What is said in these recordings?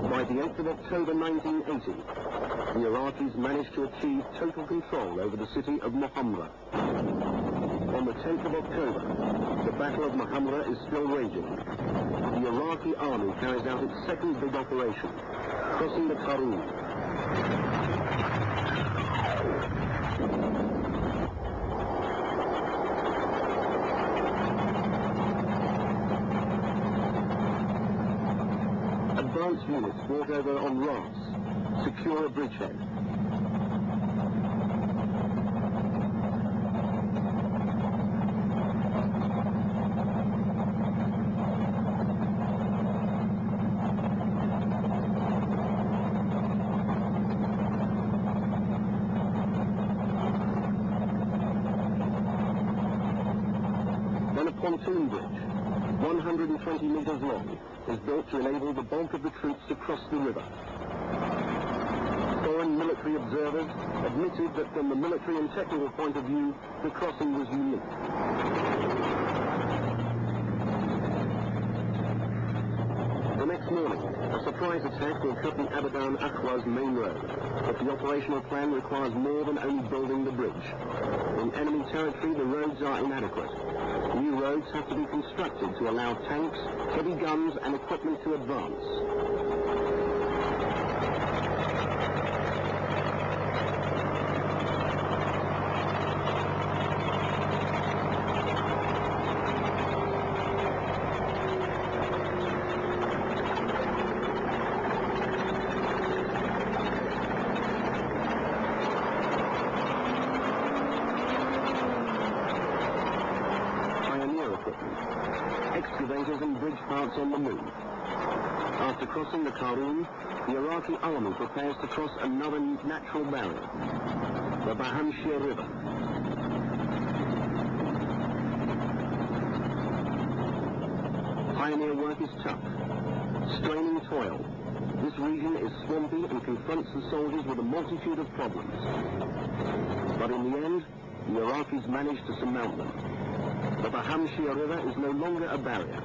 By the 8th of October 1980, the Iraqis managed to achieve total control over the city of Muhammara. On the 10th of October, the Battle of Muhammara is still raging. The Iraqi army carries out its second big operation, crossing the Karun. Advanced units brought over on rafts secure a bridgehead. Then a pontoon bridge, 120 meters long, is built to enable the bulk of the troops to cross the river. Foreign military observers admitted that from the military and technical point of view, the crossing was unique. The next morning, a surprise attack will cut the Abadan-Akhwaz main road, but the operational plan requires more than only building the bridge. In enemy territory, the roads are inadequate. New roads have to be constructed to allow tanks, heavy guns and equipment to advance. Excavators and bridge parts on the move. After crossing the Karun, the Iraqi army prepares to cross another natural barrier, the Bahamshir River. Pioneer work is tough, straining toil. This region is swampy and confronts the soldiers with a multitude of problems. But in the end, the Iraqis manage to surmount them. The Bahamshir River is no longer a barrier.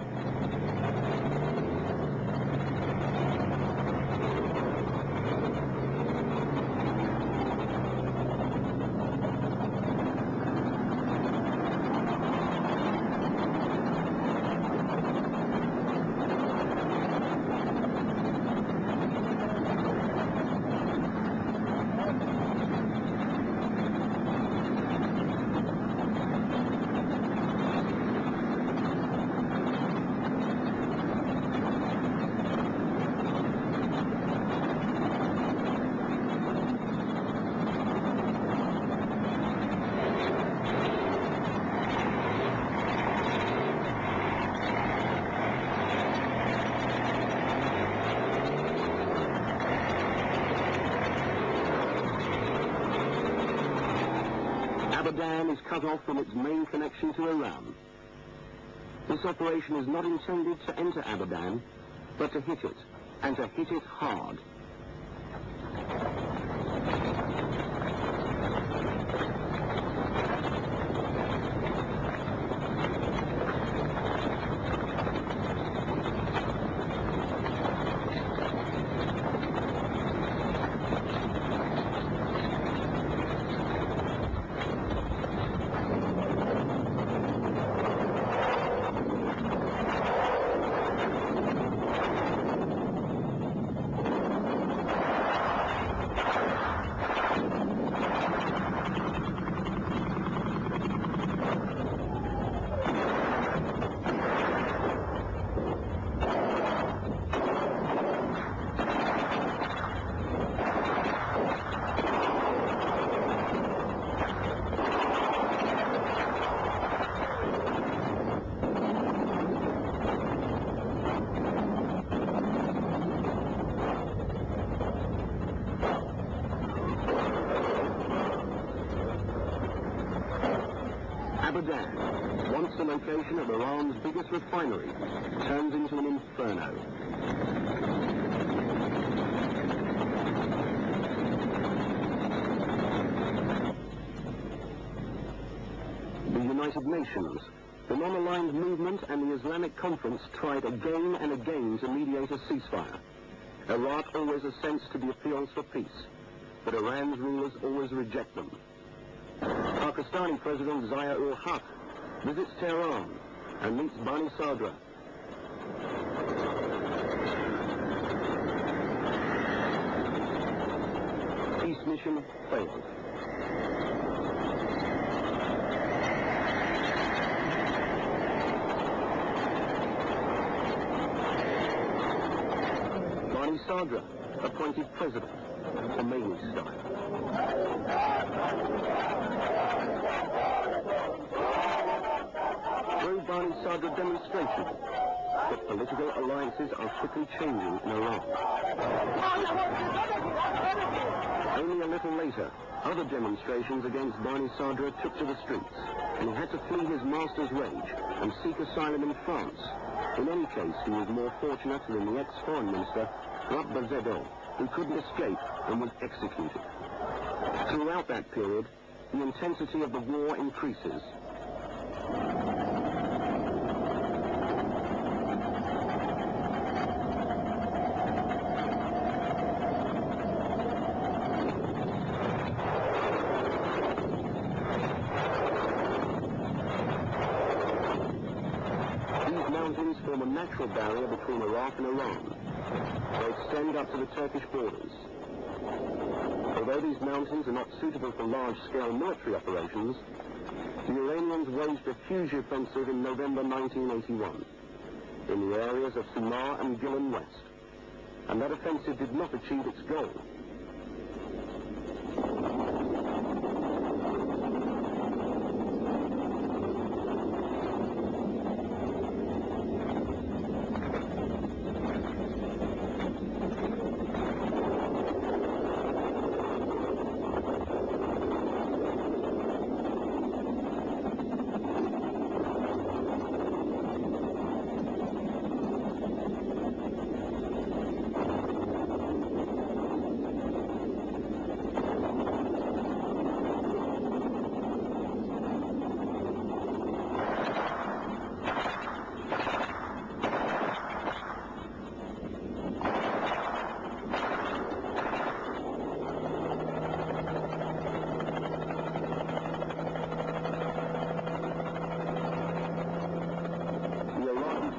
Abadan is cut off from its main connection to Iran. This operation is not intended to enter Abadan, but to hit it, and to hit it hard. Abadan, once the location of Iran's biggest refinery, turns into an inferno. United Nations, the non-aligned movement and the Islamic Conference tried again and again to mediate a ceasefire. Iraq always assents to the appeals for peace, but Iran's rulers always reject them. Pakistani President Zia-ul-Haq visits Tehran and meets Bani Sadr. Peace mission failed. Bani Sadr appointed president, Khomeini style. Pro-Bani Sadr demonstration, but political alliances are quickly changing in Iran. Only a little later, other demonstrations against Bani Sadr took to the streets, and he had to flee his master's rage and seek asylum in France. In any case, he was more fortunate than the ex-foreign minister, Zedo, who couldn't escape and was executed. Throughout that period, the intensity of the war increases. These mountains form a natural barrier between Iraq and Iran. They extend up to the Turkish borders. Although these mountains are not suitable for large-scale military operations, the Iranians waged a huge offensive in November 1981 in the areas of Samar and Gilan West, and that offensive did not achieve its goal.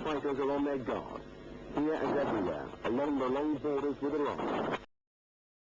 Fighters are on their guard, here and everywhere, along the long borders with Iran.